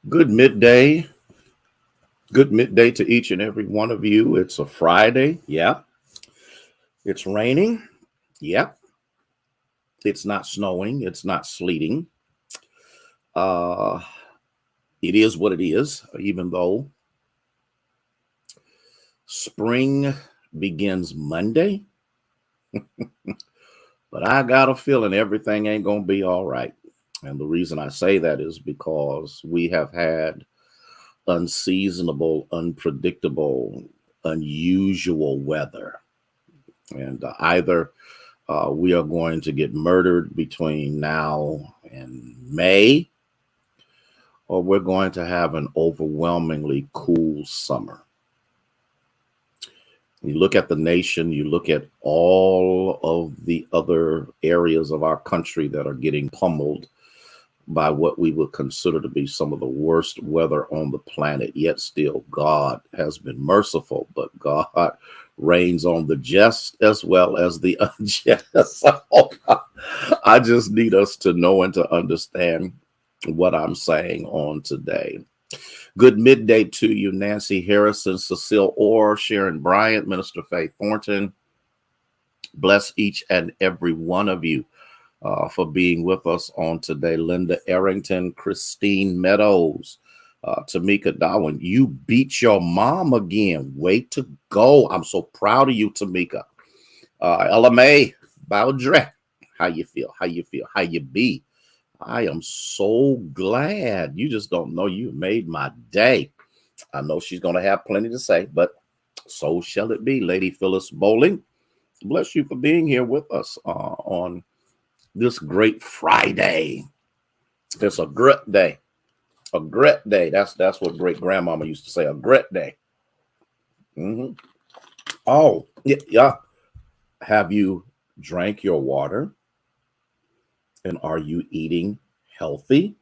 Good midday. Good midday to each and every one of you. It's a Friday. Yeah. It's raining. Yep. It's not snowing. It's not sleeting. Uh, it is what it is, even though spring begins Monday. But I got a feeling everything ain't going to be all right. And the reason I say that is because we have had unseasonable, unpredictable, unusual weather. And either we are going to get murdered between now and May, or we're going to have an overwhelmingly cool summer. You look at the nation, you look at all of the other areas of our country that are getting pummeled by what we would consider to be some of the worst weather on the planet. Yet still, God has been merciful, but God reigns on the just as well as the unjust. So, I just need us to know and to understand what I'm saying on today. Good midday to you, Nancy Harrison, Cecile Orr, Sharon Bryant, Minister Faith Thornton. Bless each and every one of you for being with us on today. Linda Arrington, Christine Meadows, Tamika Darwin. You beat your mom again. Way to go. I'm so proud of you, Tamika. Ella May Bowdre. How you feel? How you feel? How you be? I am so glad. You just don't know. You made my day. I know she's going to have plenty to say, but so shall it be. Lady Phyllis Bowling, bless you for being here with us on this great Friday. It's a great day. A great day. That's what great grandmama used to say. A great day. Mm-hmm. Oh, yeah. Have you drank your water? And are you eating healthy?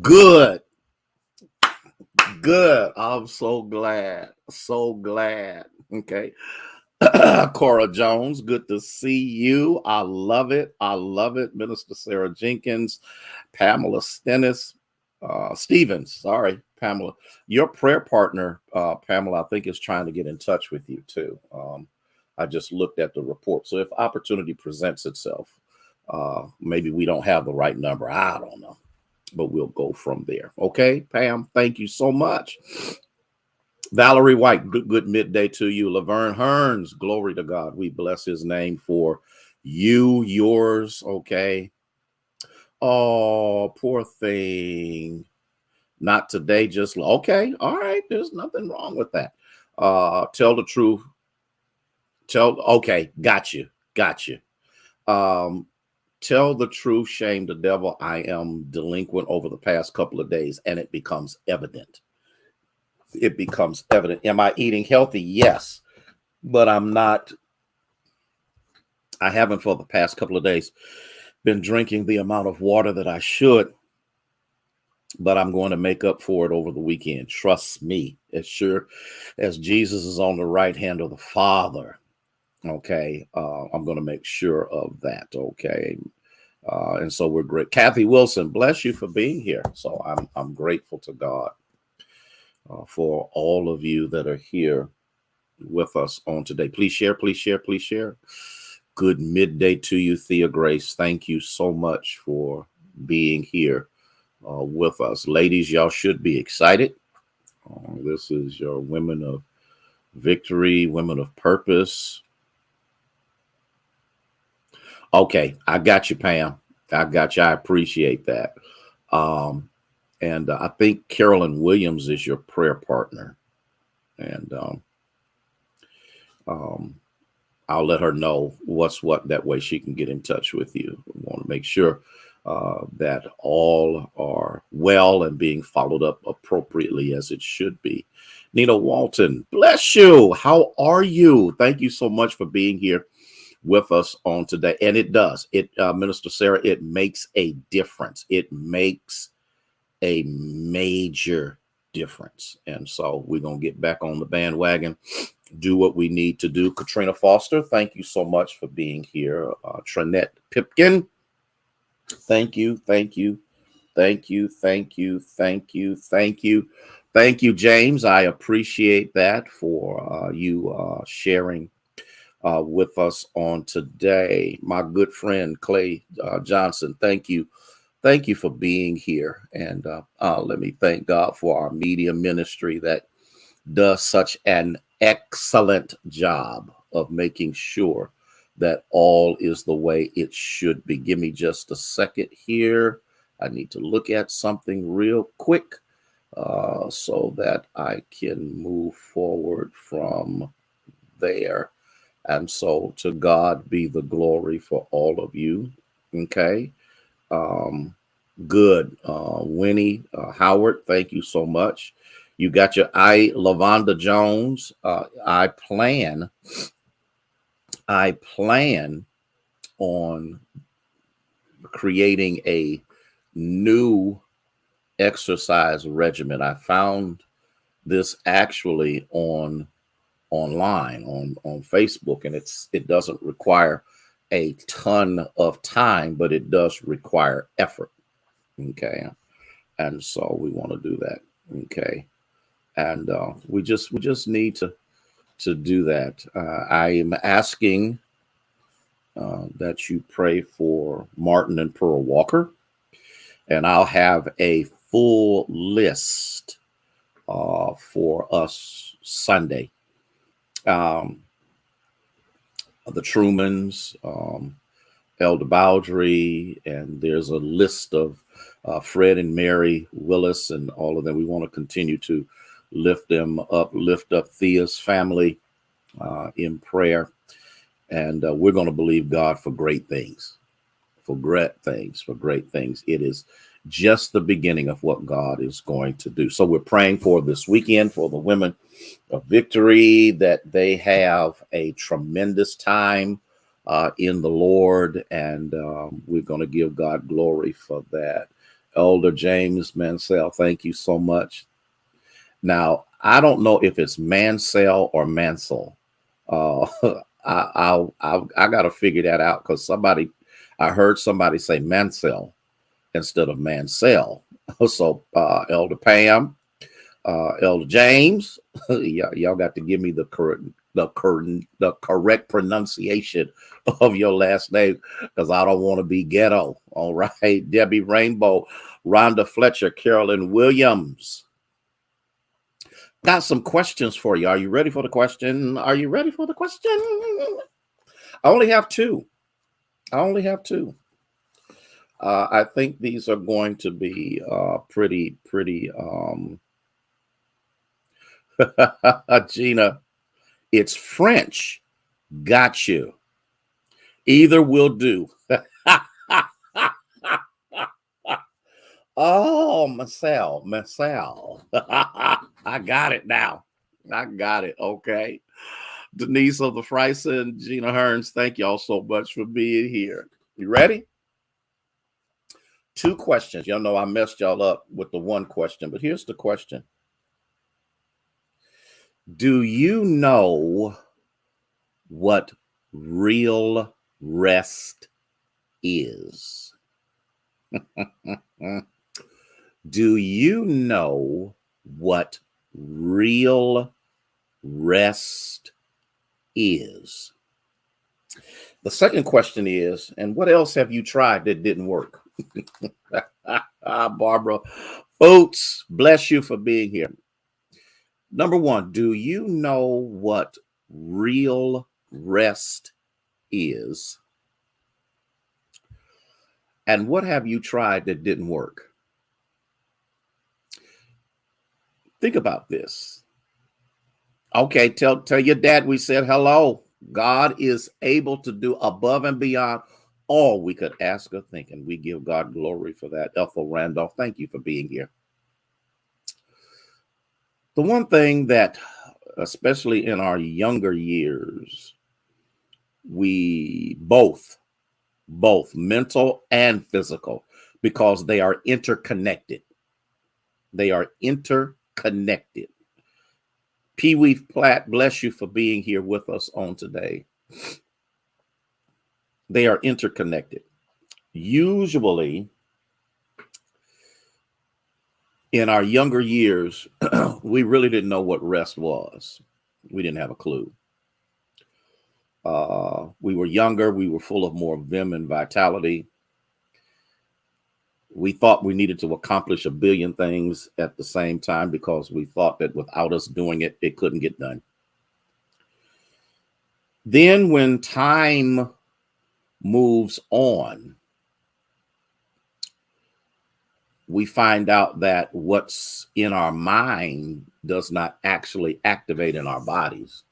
Good. Good. I'm so glad. So glad. Okay. Cora Jones, good to see you. I love it. I love it. Minister Sarah Jenkins, Pamela Stevens. Sorry, Pamela. Your prayer partner, Pamela, I think is trying to get in touch with you too. I just looked at the report. So if opportunity presents itself, maybe we don't have the right number. I don't know, but we'll go from there. Okay, Pam, thank you so much. Valerie White, good midday to you. Laverne Hearns, glory to God. We bless his name for you, yours. Okay. Oh, poor thing. Not today, just okay. All right. There's nothing wrong with that. Tell the truth. Okay, got you. Got you. Um, tell the truth, shame the devil. I am delinquent over the past couple of days, and it becomes evident. It becomes evident. Am I eating healthy? Yes, but I'm not. I haven't for the past couple of days been drinking the amount of water that I should, but I'm going to make up for it over the weekend. Trust me, as sure as Jesus is on the right hand of the Father. Okay, I'm going to make sure of that. Okay, and so we're great. Kathy Wilson, bless you for being here. So I'm grateful to God for all of you that are here with us on today. Please share, please share, please share. Good midday to you, Thea Grace. Thank you so much for being here with us. Ladies, y'all should be excited. This is your Women of Victory, Women of Purpose. Okay, I got you, Pam. I got you. I appreciate that. And I think Carolyn Williams is your prayer partner. And I'll let her know what's what. That way she can get in touch with you. We want to make sure that all are well and being followed up appropriately as it should be. Nina Walton, bless you. How are you? Thank you so much for being here with us on today. And it does. Minister Sarah, it makes a difference. It makes a major difference. And so we're going to get back on the bandwagon, do what we need to do. Katrina Foster, thank you so much for being here. Trinette Pipkin, thank you, thank you, thank you, thank you, thank you, thank you. Thank you, James. I appreciate that for you sharing with us on today. My good friend, Clay Johnson, thank you. Thank you for being here. And let me thank God for our media ministry that does such an excellent job of making sure that all is the way it should be. Give me just a second here. I need to look at something real quick so that I can move forward from there. And so to God be the glory for all of you. Okay. Good. Winnie Howard, thank you so much. You got your eye, Lavonda Jones. I plan on creating a new exercise regimen. I found this actually online on Facebook, and it doesn't require a ton of time, but it does require effort. Okay, and so we want to do that. Okay, and we just need to do that. I am asking that you pray for Martin and Pearl Walker, and I'll have a full list for us Sunday. The Trumans, Elder Bowdry, and there's a list of Fred and Mary Willis and all of them. We want to continue to lift them up, lift up Thea's family in prayer. And we're going to believe God for great things, for great things, for great things. It is just the beginning of what God is going to do. So we're praying for this weekend for the women of Victory, that they have a tremendous time in the Lord, and we're going to give God glory for that. Elder James Mansell, thank you so much. Now, I don't know if it's Mansell or Mansell. I got to figure that out, because I heard somebody say Mansell instead of Mansell. So Elder Pam, Elder James, y'all got to give me the correct pronunciation of your last name, because I don't want to be ghetto. All right, Debbie Rainbow, Rhonda Fletcher, Carolyn Williams. Got some questions for you. Are you ready for the question? Are you ready for the question? I only have two. I think these are going to be pretty. Gina, it's French. Got you. Either will do. Oh, Marcel. I got it now. I got it. Okay. Denise of the Friesen, Gina Hearns, thank y'all so much for being here. You ready? Two questions. Y'all know I messed y'all up with the one question, but here's the question. Do you know what real rest is? Do you know what real rest is? The second question is, and what else have you tried that didn't work? Barbara Oates, bless you for being here. Number one, do you know what real rest is? And what have you tried that didn't work? Think about this. Okay, tell your dad we said hello. God is able to do above and beyond all we could ask or think, and we give God glory for that. Ethel Randolph, thank you for being here. The one thing that, especially in our younger years, we both mental and physical, because they are interconnected. They are interconnected. interconnected. Pee Wee Platt, bless you for being here with us on today. They are interconnected. Usually, in our younger years, we really didn't know what rest was. We didn't have a clue. We were younger. We were full of more vim and vitality. We thought we needed to accomplish a billion things at the same time because we thought that without us doing it, it couldn't get done. Then when time moves on, we find out that what's in our mind does not actually activate in our bodies.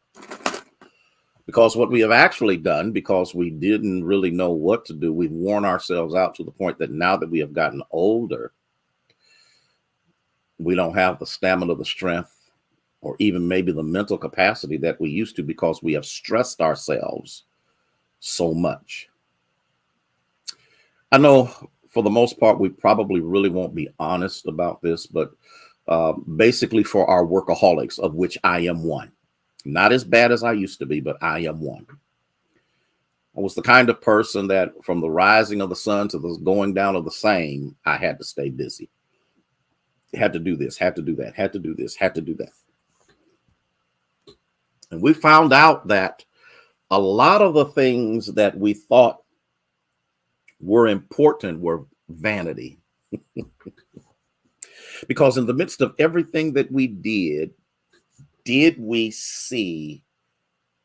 Because what we have actually done, because we didn't really know what to do, we've worn ourselves out to the point that now that we have gotten older, we don't have the stamina, the strength, or even maybe the mental capacity that we used to because we have stressed ourselves so much. I know for the most part, we probably really won't be honest about this, but basically for our workaholics, of which I am one. Not as bad as I used to be, but I am one. I was the kind of person that from the rising of the sun to the going down of the same, I had to stay busy. Had to do this, had to do that, had to do this, had to do that. And we found out that a lot of the things that we thought were important were vanity. Because in the midst of everything that we did we see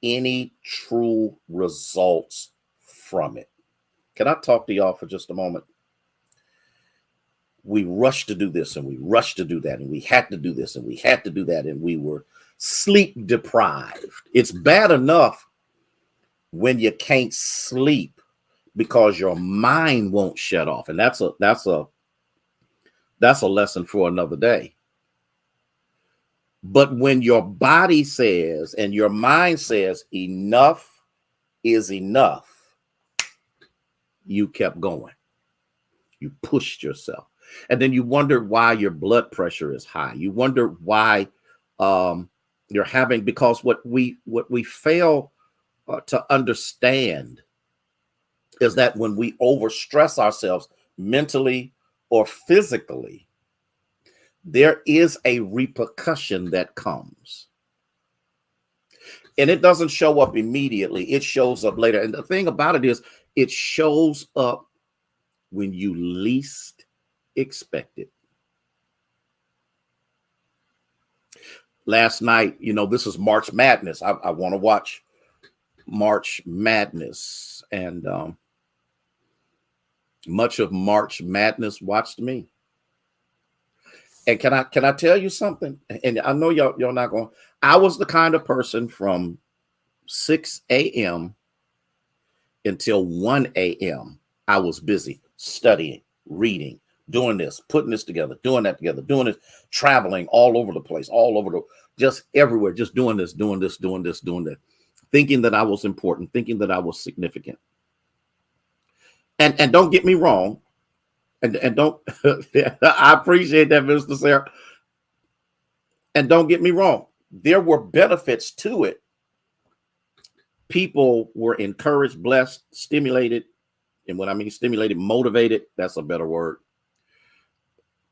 any true results from it? Can I talk to y'all for just a moment? We rushed to do this and we rushed to do that, and we had to do this and we had to do that, and we were sleep deprived. It's bad enough when you can't sleep because your mind won't shut off, and that's a lesson for another day. But when your body says and your mind says enough is enough, you kept going. You pushed yourself. And then you wonder why your blood pressure is high. You wonder why you're having, because what we fail to understand is that when we overstress ourselves mentally or physically, there is a repercussion that comes. And it doesn't show up immediately. It shows up later. And the thing about it is, it shows up when you least expect it. Last night, this is March Madness. I want to watch March Madness. And much of March Madness watched me. And can I tell you something? And I know y'all not going. I was the kind of person from 6 a.m. until 1 a.m. I was busy studying, reading, doing this, putting this together, doing that together, doing this, traveling all over the place, just everywhere, just doing this, doing that, thinking that I was important, thinking that I was significant. And don't get me wrong. And don't, I appreciate that, Mr. Sarah. And don't get me wrong, there were benefits to it. People were encouraged, blessed, stimulated. And when I mean stimulated, motivated, that's a better word,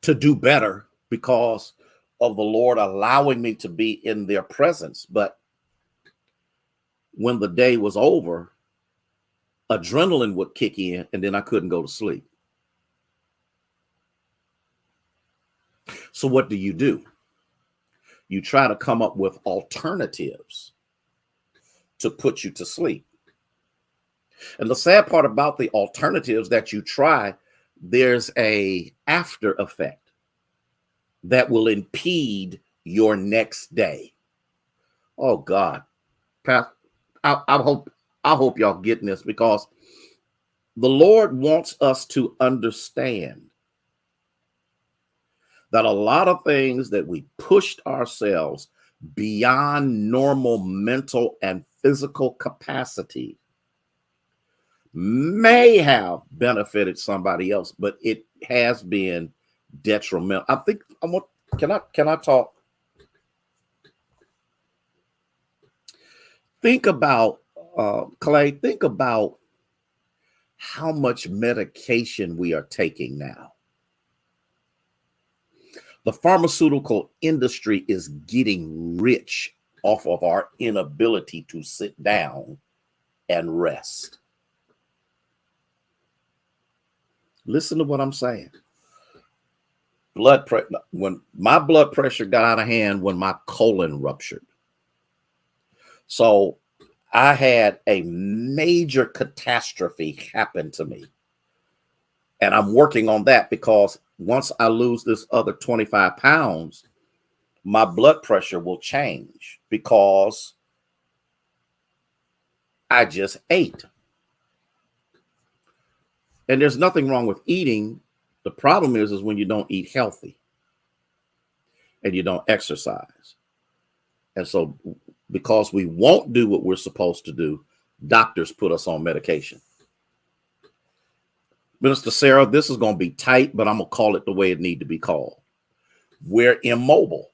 to do better because of the Lord allowing me to be in their presence. But when the day was over, adrenaline would kick in and then I couldn't go to sleep. So what do? You try to come up with alternatives to put you to sleep. And the sad part about the alternatives that you try, there's a after effect that will impede your next day. Oh God, Pastor, I hope y'all getting this, because the Lord wants us to understand that a lot of things that we pushed ourselves beyond normal mental and physical capacity may have benefited somebody else, but it has been detrimental. Can I talk? Think about, Clay, think about how much medication we are taking now. The pharmaceutical industry is getting rich off of our inability to sit down and rest. Listen to what I'm saying. When my blood pressure got out of hand, when my colon ruptured. So I had a major catastrophe happen to me. And I'm working on that because once I lose this other 25 pounds, my blood pressure will change because I just ate. And there's nothing wrong with eating. The problem is when you don't eat healthy and you don't exercise. And so because we won't do what we're supposed to do, doctors put us on medication. Minister Sarah, this is going to be tight, but I'm going to call it the way it needs to be called. We're immobile.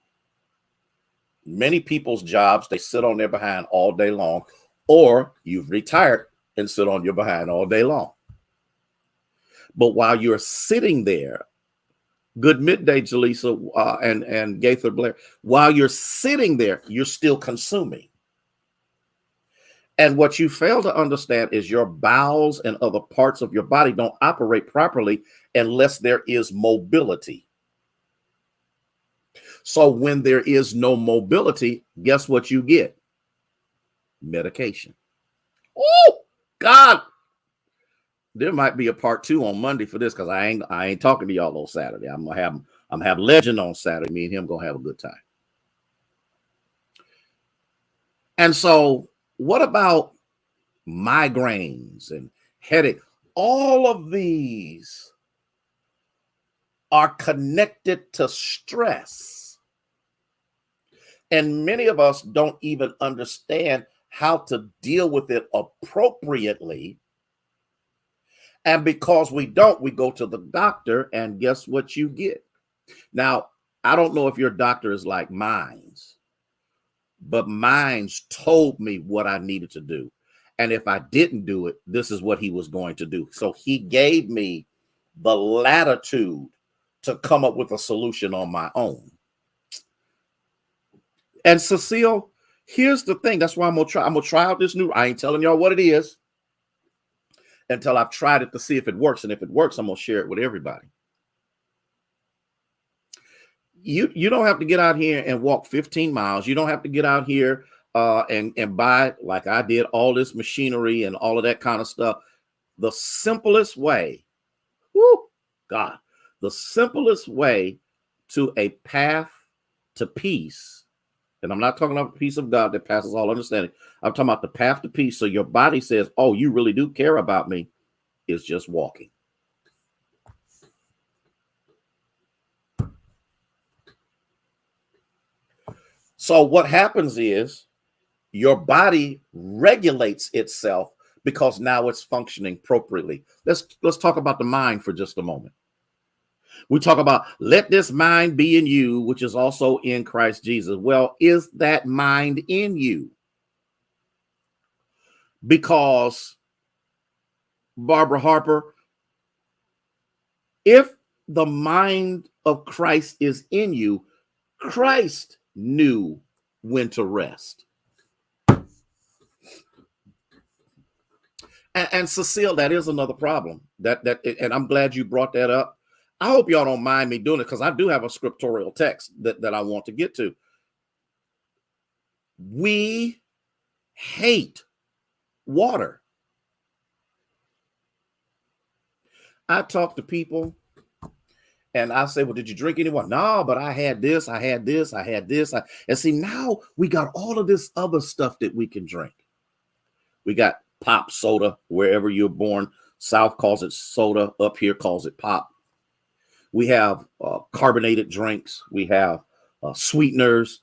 Many people's jobs, they sit on their behind all day long, or you've retired and sit on your behind all day long. But while you're sitting there, good midday, Jaleesa, and Gaither Blair, while you're sitting there, you're still consuming. And what you fail to understand is your bowels and other parts of your body don't operate properly unless there is mobility. So when there is no mobility, guess what you get? Medication. Oh, God. There might be a part 2 on Monday for this because I ain't talking to y'all on Saturday. I'm gonna have Legend on Saturday. Me and him gonna have a good time. And so, what about migraines and headache? All of these are connected to stress, and many of us don't even understand how to deal with it appropriately. And because we don't, we go to the doctor, and guess what you get? Now, I don't know if your doctor is like mine's, but mine's told me what I needed to do. And if I didn't do it, this is what he was going to do. So he gave me the latitude to come up with a solution on my own. And Cecile, here's the thing. That's why I'm gonna try out this new. I ain't telling y'all what it is until I've tried it to see if it works. And if it works, I'm going to share it with everybody. You don't have to get out here and walk 15 miles. You don't have to get out here and buy, like I did, all this machinery and all of that kind of stuff. The simplest way, God, the simplest way to a path to peace, and I'm not talking about the peace of God that passes all understanding. I'm talking about the path to peace. So your body says, oh, you really do care about me, is just walking. So what happens is your body regulates itself because now it's functioning appropriately. Let's talk about the mind for just a moment. We talk about let this mind be in you, which is also in Christ Jesus. Well, is that mind in you? Because, Barbara Harper, if the mind of Christ is in you, Christ knew when to rest. And Cecile, that is another problem. And I'm glad you brought that up. I hope y'all don't mind me doing it because I do have a scriptorial text that I want to get to. We hate water. I talk to people and I say, well, did you drink any water? No, but I had this, I had this, I had this. And see, now we got all of this other stuff that we can drink. We got pop soda, wherever you're born. South calls it soda, up here calls it pop. We have carbonated drinks. We have sweeteners.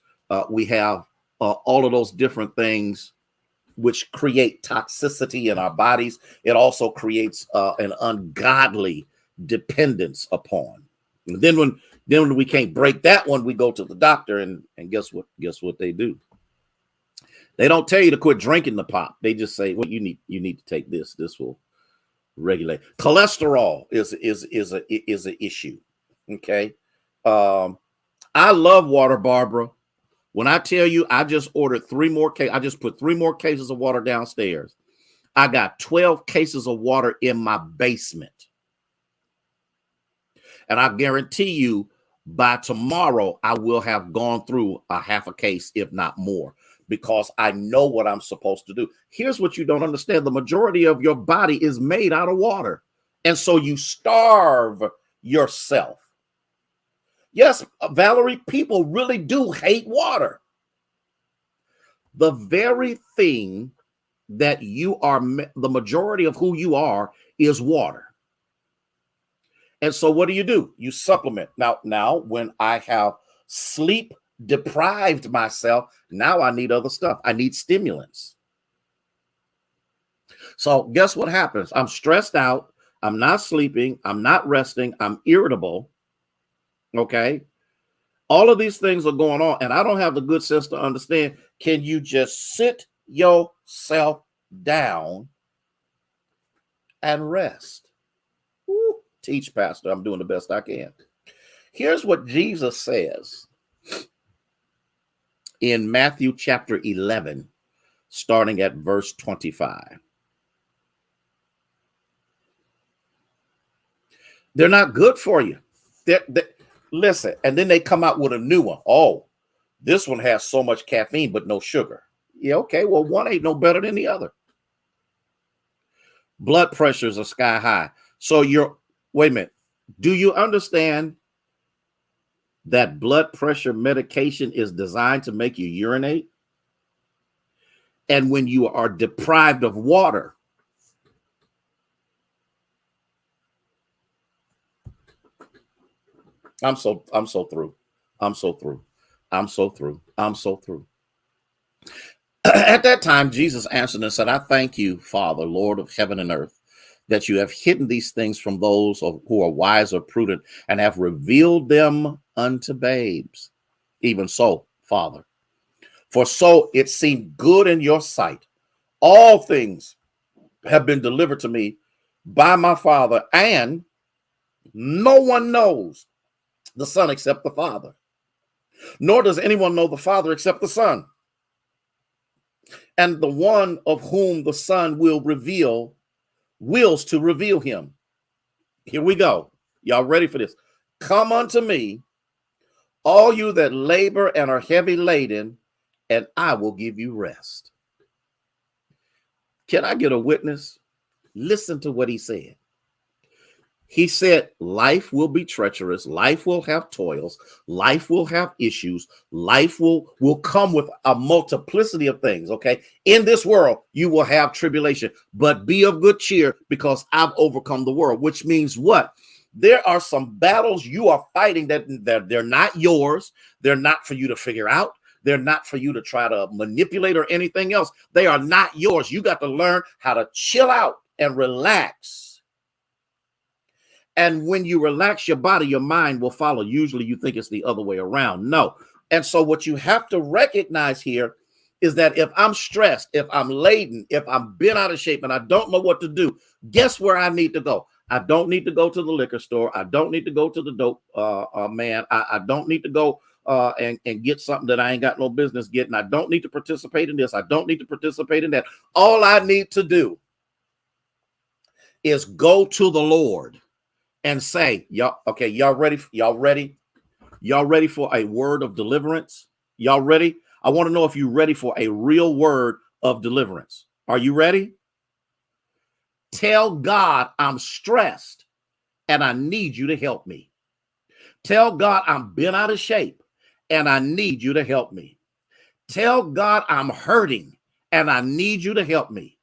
We have all of those different things which create toxicity in our bodies. It also creates an ungodly dependence upon. And then when we can't break that one, we go to the doctor, and guess what? Guess what they do? They don't tell you to quit drinking the pop. They just say, well, you need to take this. This will regulate. Cholesterol is an issue. Okay. I love water, Barbara. When I tell you, I just ordered 3 more cases. I just put 3 more cases of water downstairs. I got 12 cases of water in my basement. And I guarantee you by tomorrow, I will have gone through a half a case, if not more, because I know what I'm supposed to do. Here's what you don't understand. The majority of your body is made out of water. And so you starve yourself. Yes, Valerie, people really do hate water. The very thing that you are, the majority of who you are is water. And so what do? You supplement. Now, when I have sleep deprived myself, now I need other stuff. I need stimulants. So guess what happens? I'm stressed out. I'm not sleeping. I'm not resting. I'm irritable. Okay. All of these things are going on, and I don't have the good sense to understand. Can you just sit yourself down and rest? Woo. Teach, Pastor. I'm doing the best I can. Here's what Jesus says in Matthew chapter 11, starting at verse 25. They're not good for you. Listen, and then they come out with a new one. Oh, this one has so much caffeine, but no sugar. Yeah, okay, well, one ain't no better than the other. Blood pressures are sky high. So wait a minute. Do you understand that blood pressure medication is designed to make you urinate? And when you are deprived of water, I'm so through. I'm so through. At that time, Jesus answered and said, I thank you, Father, Lord of heaven and earth, that you have hidden these things from those who are wise or prudent and have revealed them unto babes. Even so, Father, for so it seemed good in your sight. All things have been delivered to me by my Father, and no one knows the Son except the Father, nor does anyone know the Father except the Son, and the one of whom the Son wills to reveal him. Here we go. Y'all ready for this? Come unto me, all you that labor and are heavy laden, and I will give you rest. Can I get a witness? Listen to what he said. He said, life will be treacherous. Life will have toils. Life will have issues. Life will come with a multiplicity of things, okay? In this world, you will have tribulation, but be of good cheer because I've overcome the world, which means what? There are some battles you are fighting that they're not yours. They're not for you to figure out. They're not for you to try to manipulate or anything else. They are not yours. You got to learn how to chill out and relax. And when you relax your body, your mind will follow. Usually you think it's the other way around. No. And so what you have to recognize here is that if I'm stressed, if I'm laden, if I'm bent out of shape and I don't know what to do, guess where I need to go? I don't need to go to the liquor store. I don't need to go to the dope man. I don't need to go and get something that I ain't got no business getting. I don't need to participate in this. I don't need to participate in that. All I need to do is go to the Lord and say, y'all ready for a word of deliverance? Y'all ready? I want to know if you're ready for a real word of deliverance. Are you ready? Tell God I'm stressed and I need you to help me. Tell God I'm bent out of shape and I need you to help me. Tell God I'm hurting and I need you to help me.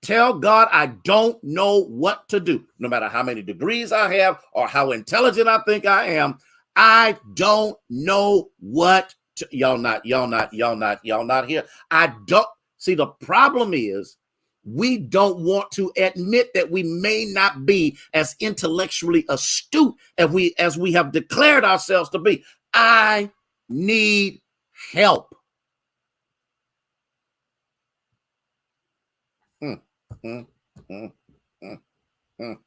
Tell God I don't know what to do. No matter how many degrees I have or how intelligent I think I am, I don't know what to. Y'all not here. I don't see. The problem is we don't want to admit that we may not be as intellectually astute as we have declared ourselves to be. I need help. mm, mm, mm, mm.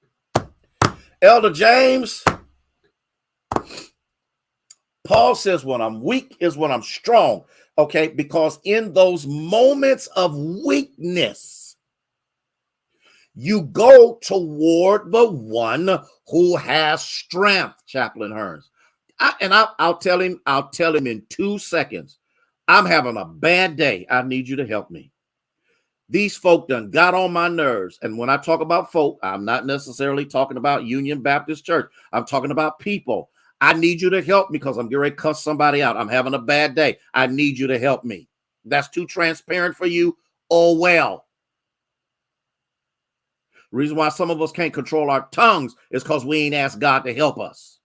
Elder James, Paul says, when I'm weak is when I'm strong. Okay, because in those moments of weakness, you go toward the one who has strength, Chaplain Hearns. I'll tell him in 2 seconds, I'm having a bad day. I need you to help me. These folk done got on my nerves. And when I talk about folk, I'm not necessarily talking about Union Baptist Church. I'm talking about people. I need you to help me because I'm getting ready to cuss somebody out. I'm having a bad day. I need you to help me. That's too transparent for you. Oh, well. The reason why some of us can't control our tongues is because we ain't asked God to help us.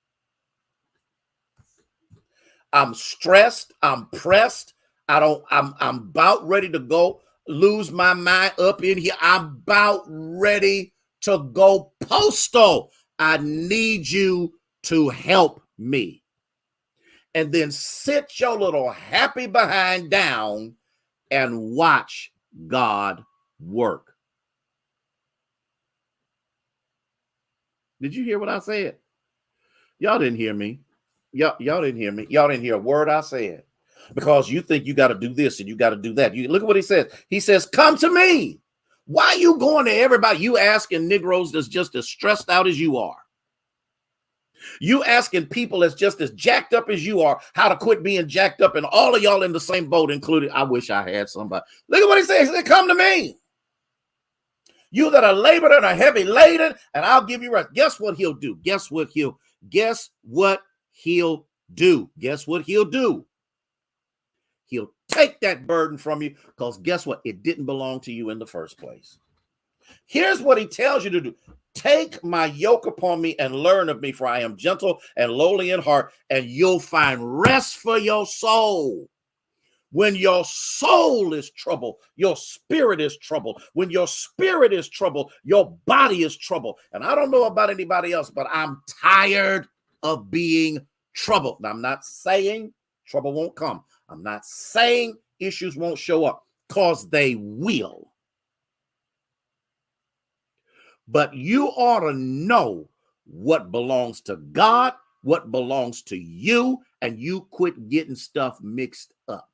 I'm stressed. I'm pressed. I'm about ready to go lose my mind up in here. I'm about ready to go postal. I need you to help me. And then sit your little happy behind down and watch God work. Did you hear what I said? Y'all didn't hear me. Y'all didn't hear me. Y'all didn't hear a word I said. Because you think you got to do this and you got to do that. You look at what he says. He says, come to me. Why are you going to everybody? You asking Negroes that's just as stressed out as you are. You asking people that's just as jacked up as you are how to quit being jacked up, and all of y'all in the same boat, including, I wish I had somebody. Look at what he says. He said, come to me. You that are labored and are heavy laden, and I'll give you rest. Guess what he'll do? Guess what he'll do? Guess what he'll do? He'll take that burden from you because guess what? It didn't belong to you in the first place. Here's what he tells you to do. Take my yoke upon me and learn of me, for I am gentle and lowly in heart, and you'll find rest for your soul. When your soul is troubled, your spirit is troubled. When your spirit is troubled, your body is troubled. And I don't know about anybody else, but I'm tired of being troubled. Now, I'm not saying trouble won't come. I'm not saying issues won't show up, because they will. But you ought to know what belongs to God, what belongs to you, and you quit getting stuff mixed up.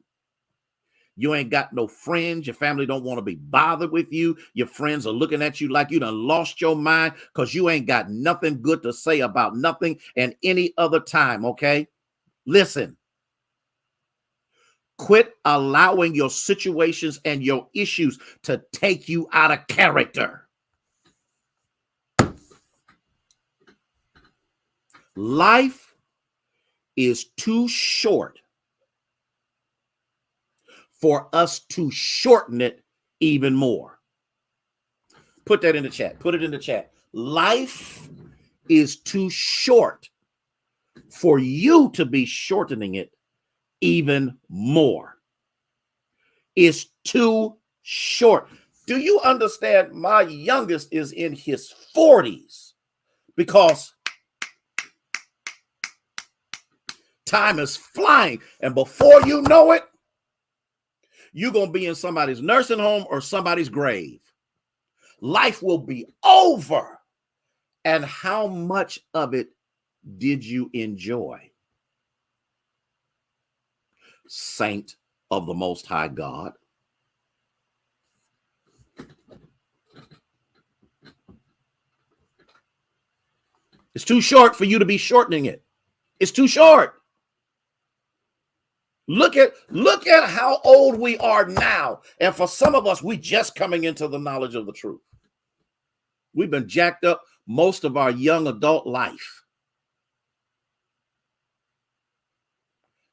You ain't got no friends. Your family don't want to be bothered with you. Your friends are looking at you like you done lost your mind because you ain't got nothing good to say about nothing and any other time, okay? Listen. Quit allowing your situations and your issues to take you out of character. Life is too short for us to shorten it even more. Put that in the chat. Put it in the chat. Life is too short for you to be shortening it even more. It's too short. Do you understand? My youngest is in his 40s because time is flying. And before you know it, you're going to be in somebody's nursing home or somebody's grave. Life will be over. And how much of it did you enjoy? Saint of the Most High God. It's too short for you to be shortening it. It's too short. Look at how old we are now. And for some of us, we just coming into the knowledge of the truth. We've been jacked up most of our young adult life.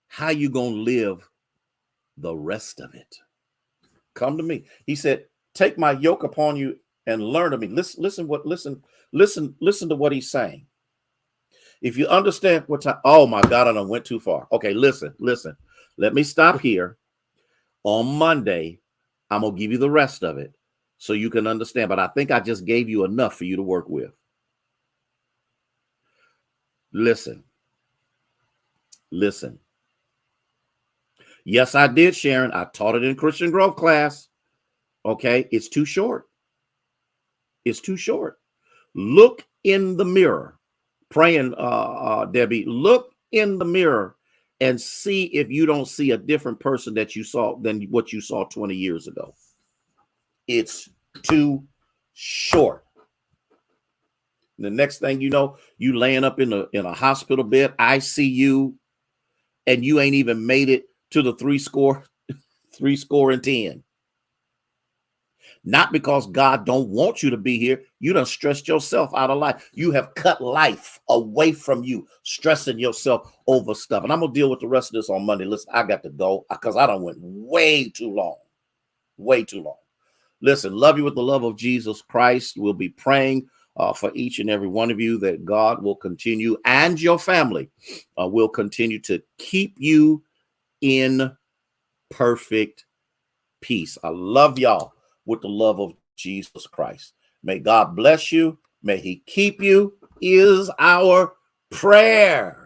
How you going to live the rest of it? Come to me. He said, take my yoke upon you and learn of me. Listen to what he's saying. If you understand what time, oh my God, I done went too far. Okay, listen. Let me stop here. On Monday, I'm going to give you the rest of it so you can understand. But I think I just gave you enough for you to work with. Listen. Yes, I did, Sharon. I taught it in Christian Growth class. Okay, it's too short. It's too short. Look in the mirror. Praying, Debbie, look in the mirror and see if you don't see a different person that you saw than what you saw 20 years ago. It's too short. The next thing you know, you laying up in a hospital bed, ICU, and you ain't even made it to the three score and 10. Not because God don't want you to be here. You done stressed yourself out of life. You have cut life away from you, stressing yourself over stuff. And I'm going to deal with the rest of this on Monday. Listen, I got to go because I done went way too long. Way too long. Listen, love you with the love of Jesus Christ. We'll be praying for each and every one of you that God will continue and your family will continue to keep you in perfect peace. I love y'all with the love of Jesus Christ. May God bless you. May he keep you is our prayer.